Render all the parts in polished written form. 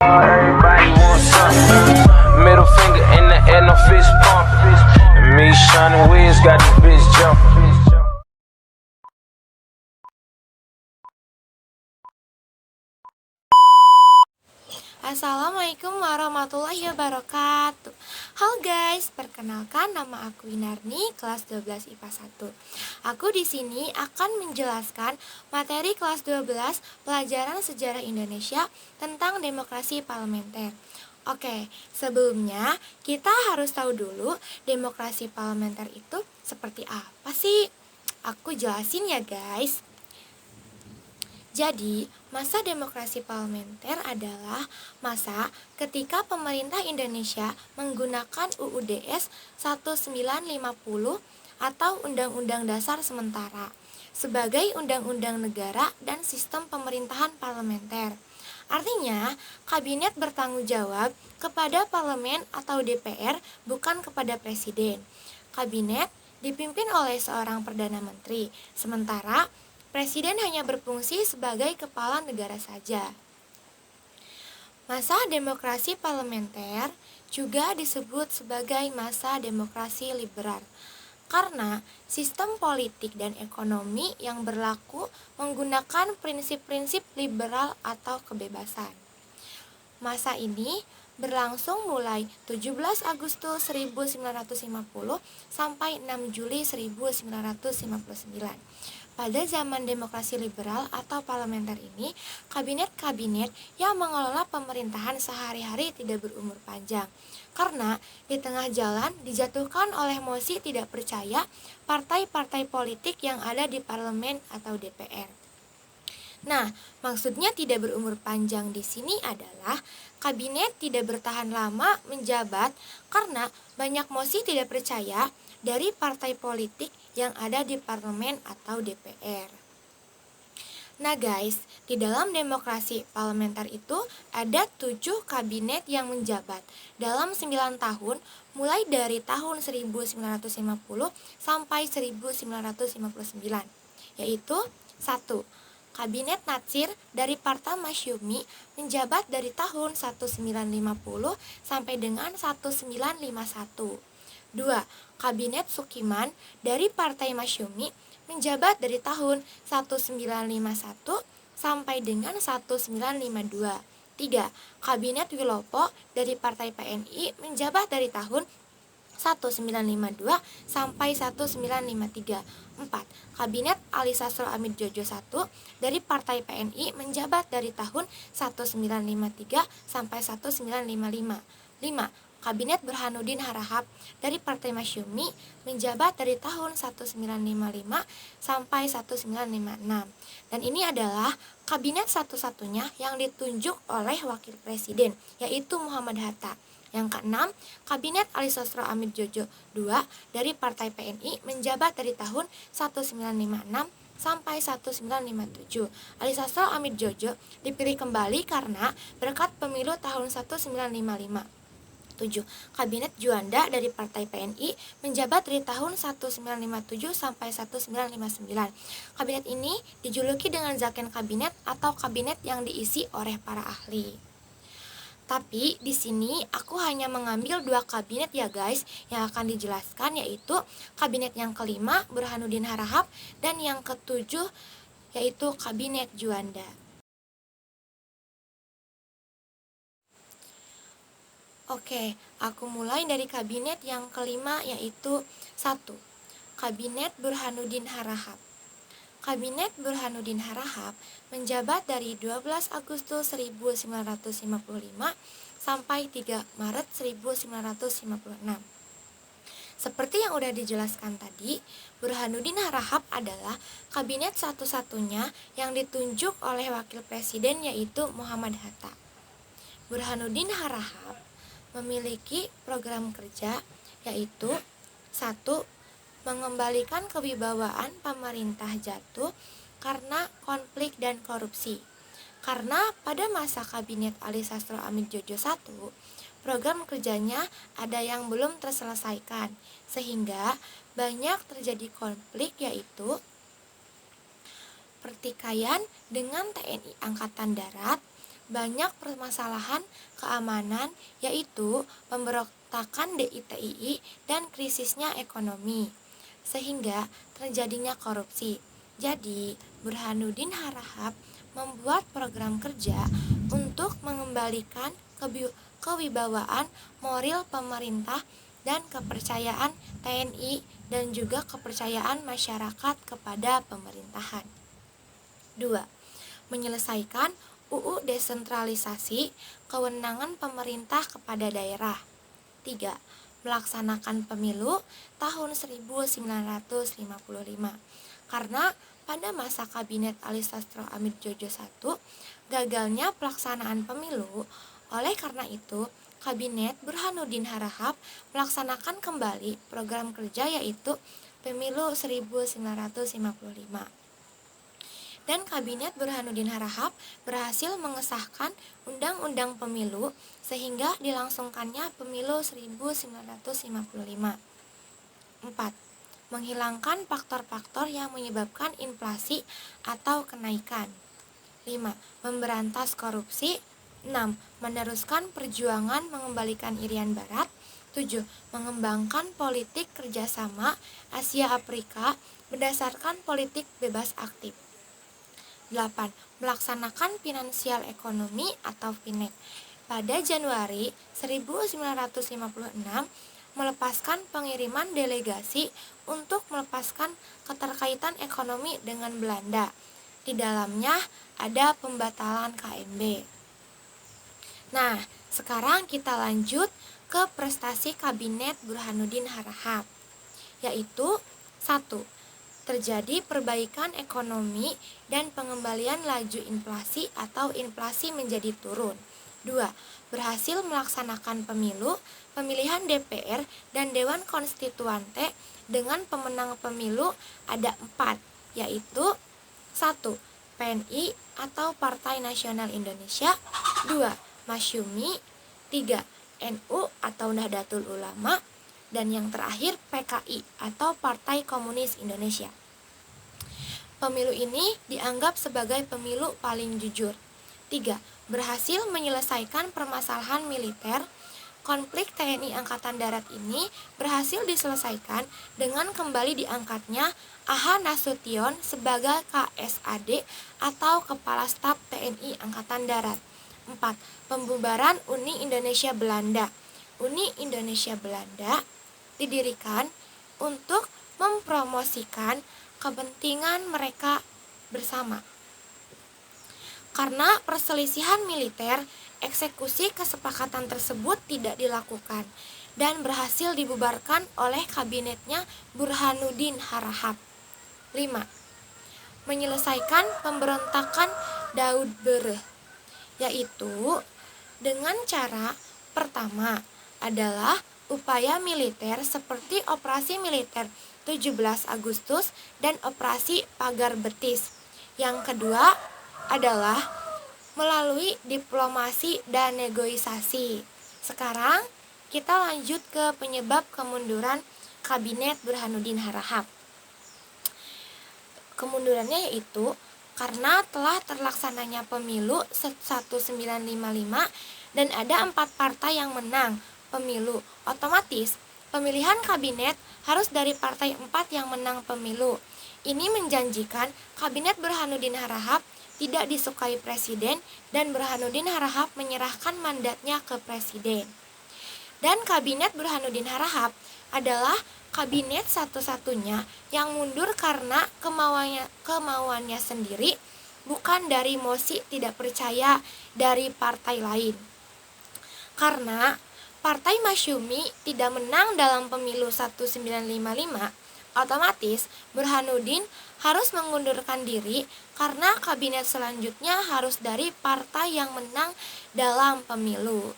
Everybody wants some. Middle finger in the air, no fist pump. And me, Shawnee Wiz, got this bitch jumping. Assalamualaikum warahmatullahi wabarakatuh. Halo guys, perkenalkan nama aku Winarni, kelas 12 IPA 1. Aku di sini akan menjelaskan materi kelas 12 pelajaran sejarah Indonesia tentang demokrasi parlementer. Oke, sebelumnya kita harus tahu dulu demokrasi parlementer itu seperti apa sih? Aku jelasin ya guys. Jadi, masa demokrasi parlementer adalah masa ketika pemerintah Indonesia menggunakan UUDS 1950 atau Undang-Undang Dasar Sementara sebagai undang-undang negara dan sistem pemerintahan parlementer. Artinya, kabinet bertanggung jawab kepada parlemen atau DPR, bukan kepada presiden. Kabinet dipimpin oleh seorang perdana menteri, sementara presiden hanya berfungsi sebagai kepala negara saja. Masa demokrasi parlementer juga disebut sebagai masa demokrasi liberal, karena sistem politik dan ekonomi yang berlaku menggunakan prinsip-prinsip liberal atau kebebasan. Masa ini berlangsung mulai 17 Agustus 1950 sampai 6 Juli 1959. Pada zaman demokrasi liberal atau parlementer ini, kabinet-kabinet yang mengelola pemerintahan sehari-hari tidak berumur panjang, karena di tengah jalan dijatuhkan oleh mosi tidak percaya partai-partai politik yang ada di parlemen atau DPR. Nah, maksudnya tidak berumur panjang di sini adalah kabinet tidak bertahan lama menjabat karena banyak mosi tidak percaya dari partai politik yang ada di parlemen atau DPR. Nah guys, di dalam demokrasi parlementer itu ada 7 kabinet yang menjabat dalam 9 tahun mulai dari tahun 1950 sampai 1959, yaitu 1. Kabinet Natsir dari Partai Masyumi menjabat dari tahun 1950 sampai dengan 1951. 2. Kabinet Sukiman dari Partai Masyumi menjabat dari tahun 1951 sampai dengan 1952. 3. Kabinet Wilopo dari Partai PNI menjabat dari tahun 1952 sampai 1953. 4. Kabinet Ali Sastro Amir Djojo I dari Partai PNI menjabat dari tahun 1953 sampai 1955. 5. Kabinet Burhanuddin Harahap dari Partai Masyumi menjabat dari tahun 1955 sampai 1956. Dan ini adalah kabinet satu-satunya yang ditunjuk oleh wakil presiden, yaitu Muhammad Hatta. Yang keenam, Kabinet Ali Sastro Amir Djojo II dari Partai PNI menjabat dari tahun 1956 sampai 1957. Ali Sastro Amir Djojo dipilih kembali karena berkat pemilu tahun 1955. 7. Kabinet Juanda dari Partai PNI menjabat dari tahun 1957 sampai 1959. Kabinet ini dijuluki dengan Zaken Kabinet atau kabinet yang diisi oleh para ahli. Tapi di sini aku hanya mengambil 2 kabinet ya guys yang akan dijelaskan, yaitu kabinet yang kelima Burhanuddin Harahap dan yang ketujuh yaitu kabinet Juanda. Oke, aku mulai dari kabinet yang kelima yaitu 1. Kabinet Burhanuddin Harahap. Kabinet Burhanuddin Harahap menjabat dari 12 Agustus 1955 sampai 3 Maret 1956. Seperti yang udah dijelaskan tadi, Burhanuddin Harahap adalah kabinet satu-satunya yang ditunjuk oleh wakil presiden yaitu Muhammad Hatta. Burhanuddin Harahap memiliki program kerja yaitu 1. Mengembalikan kewibawaan pemerintah jatuh karena konflik dan korupsi. Karena pada masa kabinet Ali Sastro Amir Djojo I, program kerjanya ada yang belum terselesaikan, sehingga banyak terjadi konflik yaitu pertikaian dengan TNI Angkatan Darat, banyak permasalahan keamanan, yaitu pemberontakan DITII dan krisisnya ekonomi, sehingga terjadinya korupsi. Jadi, Burhanuddin Harahap membuat program kerja untuk mengembalikan kewibawaan moral pemerintah dan kepercayaan TNI dan juga kepercayaan masyarakat kepada pemerintahan. 2. Menyelesaikan UU desentralisasi kewenangan pemerintah kepada daerah. 3. Melaksanakan pemilu tahun 1955. Karena pada masa kabinet Ali Sastro Amir Djojo I gagalnya pelaksanaan pemilu, oleh karena itu kabinet Burhanuddin Harahap melaksanakan kembali program kerja yaitu pemilu 1955. Dan kabinet Burhanuddin Harahap berhasil mengesahkan Undang-Undang Pemilu sehingga dilangsungkannya pemilu 1955. 4. Menghilangkan faktor-faktor yang menyebabkan inflasi atau kenaikan. 5. Memberantas korupsi. 6. Meneruskan perjuangan mengembalikan Irian Barat. 7. Mengembangkan politik kerjasama Asia-Afrika berdasarkan politik bebas aktif. 8. Melaksanakan finansial ekonomi atau FINEK. Pada Januari 1956, melepaskan pengiriman delegasi untuk melepaskan keterkaitan ekonomi dengan Belanda. Di dalamnya ada pembatalan KMB. Nah, sekarang kita lanjut ke prestasi kabinet Burhanuddin Harahap, yaitu 1. Terjadi perbaikan ekonomi dan pengembalian laju inflasi atau inflasi menjadi turun. 2. Berhasil melaksanakan pemilihan DPR dan Dewan Konstituante dengan pemenang pemilu ada 4, yaitu 1. PNI atau Partai Nasional Indonesia. 2. Masyumi. 3. NU atau Nahdlatul Ulama. Dan yang terakhir PKI atau Partai Komunis Indonesia. Pemilu ini dianggap sebagai pemilu paling jujur. 3. Berhasil menyelesaikan permasalahan militer. Konflik TNI Angkatan Darat ini berhasil diselesaikan dengan kembali diangkatnya A.H. Nasution sebagai KSAD atau Kepala Staf TNI Angkatan Darat. 4. Pembubaran Uni Indonesia Belanda. Uni Indonesia Belanda didirikan untuk mempromosikan kepentingan mereka bersama. Karena perselisihan militer, eksekusi kesepakatan tersebut tidak dilakukan dan berhasil dibubarkan oleh kabinetnya Burhanuddin Harahap. 5. Menyelesaikan pemberontakan Daud Bereh, yaitu dengan cara pertama adalah upaya militer seperti operasi militer 17 Agustus dan operasi Pagar Betis. Yang kedua adalah melalui diplomasi dan negosiasi. Sekarang kita lanjut ke penyebab kemunduran kabinet Burhanuddin Harahap. Kemundurannya yaitu karena telah terlaksananya pemilu 1955 dan ada 4 partai yang menang pemilu. Otomatis pemilihan kabinet harus dari partai 4 yang menang pemilu. Ini menjanjikan kabinet Burhanuddin Harahap tidak disukai presiden dan Burhanuddin Harahap menyerahkan mandatnya ke presiden. Dan kabinet Burhanuddin Harahap adalah kabinet satu-satunya yang mundur karena kemauannya sendiri, bukan dari mosi tidak percaya dari partai lain. Karena Partai Masyumi tidak menang dalam pemilu 1955, otomatis Burhanuddin harus mengundurkan diri karena kabinet selanjutnya harus dari partai yang menang dalam pemilu.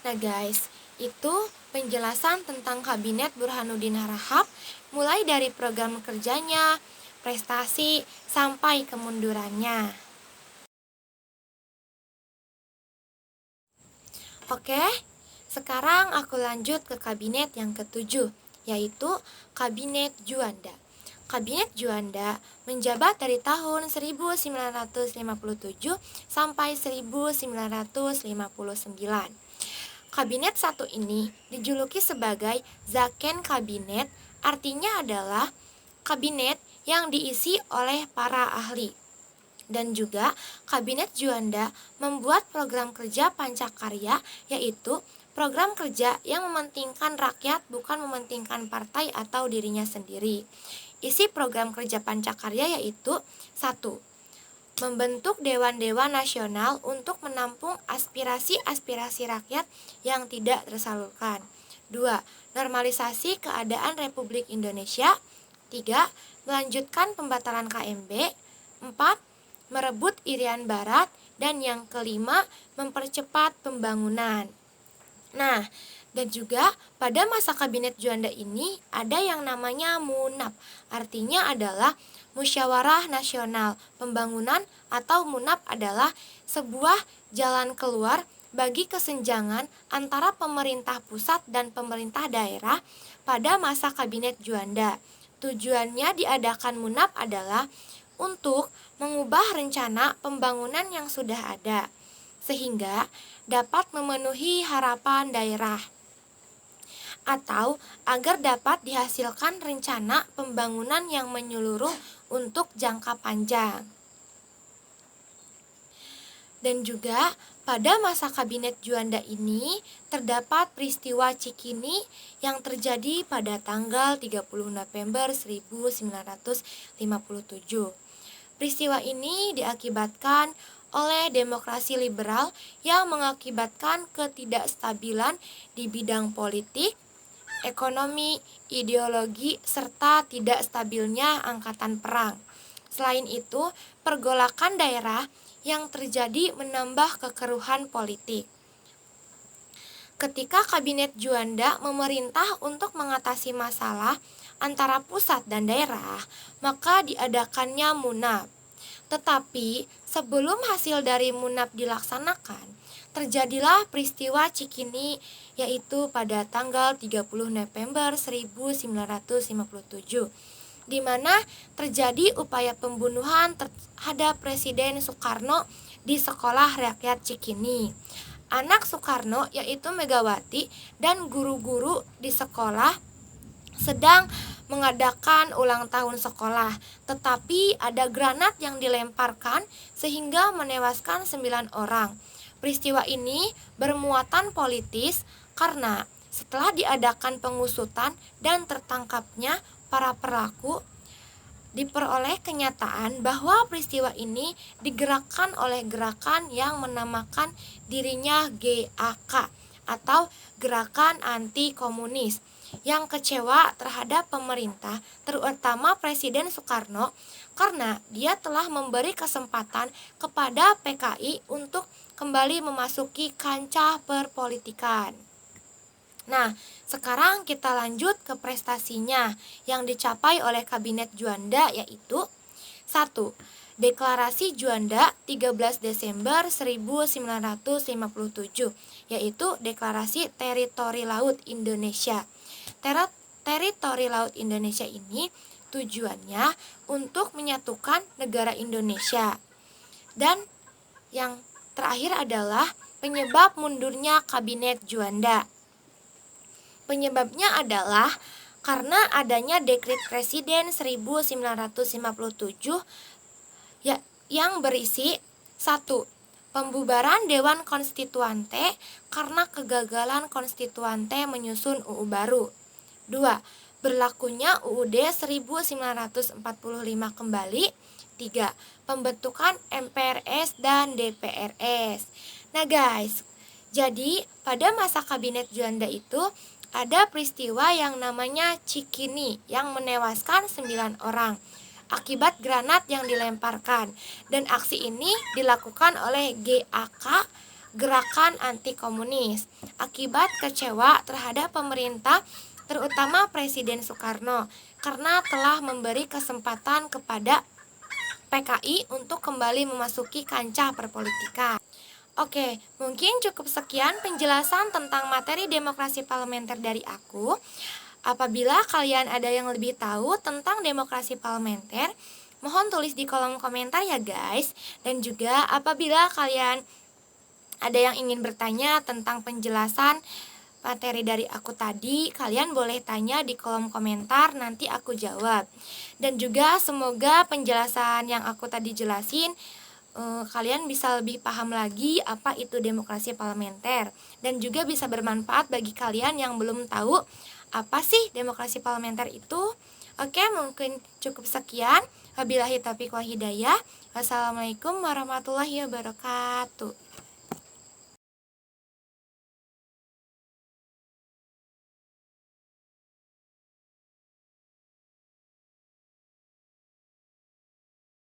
Nah guys, itu penjelasan tentang kabinet Burhanuddin Harahap, mulai dari program kerjanya, prestasi, sampai kemundurannya. Oke, sekarang aku lanjut ke kabinet yang ke-7, yaitu Kabinet Juanda. Kabinet Juanda menjabat dari tahun 1957 sampai 1959. Kabinet satu ini dijuluki sebagai Zaken Kabinet, artinya adalah kabinet yang diisi oleh para ahli. Dan juga Kabinet Juanda membuat program kerja Pancakarya, yaitu program kerja yang mementingkan rakyat bukan mementingkan partai atau dirinya sendiri. Isi program kerja Pancakarya yaitu 1. Membentuk Dewan-Dewan Nasional untuk menampung aspirasi-aspirasi rakyat yang tidak tersalurkan. 2. Normalisasi keadaan Republik Indonesia. 3. Melanjutkan pembatalan KMB. 4. Merebut Irian Barat. Dan yang kelima, mempercepat pembangunan. Nah, dan juga pada masa Kabinet Juanda ini ada yang namanya MUNAP, artinya adalah Musyawarah Nasional Pembangunan, atau MUNAP adalah sebuah jalan keluar bagi kesenjangan antara pemerintah pusat dan pemerintah daerah pada masa Kabinet Juanda. Tujuannya diadakan MUNAP adalah untuk mengubah rencana pembangunan yang sudah ada, sehingga dapat memenuhi harapan daerah, atau agar dapat dihasilkan rencana pembangunan yang menyeluruh untuk jangka panjang. Dan juga pada masa Kabinet Juanda ini terdapat peristiwa Cikini yang terjadi pada tanggal 30 November 1957. Peristiwa ini diakibatkan oleh demokrasi liberal yang mengakibatkan ketidakstabilan di bidang politik, ekonomi, ideologi, serta tidak stabilnya angkatan perang. Selain itu, pergolakan daerah yang terjadi menambah kekeruhan politik. Ketika Kabinet Juanda memerintah untuk mengatasi masalah antara pusat dan daerah, maka diadakannya MUNAP. Tetapi sebelum hasil dari MUNAP dilaksanakan, terjadilah peristiwa Cikini, yaitu pada tanggal 30 November 1957, di mana terjadi upaya pembunuhan terhadap Presiden Soekarno di Sekolah Rakyat Cikini. Anak Soekarno, yaitu Megawati, dan guru-guru di sekolah sedang mengadakan ulang tahun sekolah, tetapi ada granat yang dilemparkan sehingga menewaskan 9 orang. Peristiwa ini bermuatan politis karena setelah diadakan pengusutan dan tertangkapnya para pelaku, diperoleh kenyataan bahwa peristiwa ini digerakkan oleh gerakan yang menamakan dirinya GAK atau Gerakan Anti Komunis, yang kecewa terhadap pemerintah, terutama Presiden Soekarno, karena dia telah memberi kesempatan kepada PKI untuk kembali memasuki kancah perpolitikan. Nah, sekarang kita lanjut ke prestasinya yang dicapai oleh Kabinet Juanda, yaitu 1. Deklarasi Juanda 13 Desember 1957, yaitu Deklarasi Teritori Laut Indonesia. Teritori Laut Indonesia ini tujuannya untuk menyatukan negara Indonesia. Dan yang terakhir adalah penyebab mundurnya Kabinet Juanda. Penyebabnya adalah karena adanya Dekret Presiden 1957 yang berisi 1. Pembubaran Dewan Konstituante karena kegagalan konstituante menyusun UU baru. 2. Berlakunya UUD 1945 kembali. 3. Pembentukan MPRS dan DPRS. Nah guys, jadi pada masa Kabinet Juanda itu ada peristiwa yang namanya Cikini yang menewaskan 9 orang akibat granat yang dilemparkan, dan aksi ini dilakukan oleh GAK, Gerakan Anti Komunis, akibat kecewa terhadap pemerintah, terutama Presiden Soekarno, karena telah memberi kesempatan kepada PKI untuk kembali memasuki kancah perpolitikan. Oke, mungkin cukup sekian penjelasan tentang materi demokrasi parlementer dari aku. Apabila kalian ada yang lebih tahu tentang demokrasi parlementer, mohon tulis di kolom komentar ya guys. Dan juga apabila kalian ada yang ingin bertanya tentang penjelasan materi dari aku tadi, kalian boleh tanya di kolom komentar, nanti aku jawab. Dan juga semoga penjelasan yang aku tadi jelasin kalian bisa lebih paham lagi apa itu demokrasi parlementer, dan juga bisa bermanfaat bagi kalian yang belum tahu apa sih demokrasi parlementer itu. Oke, mungkin cukup sekian. Wabillahi taufiq wal hidayah. Wassalamualaikum warahmatullahi wabarakatuh.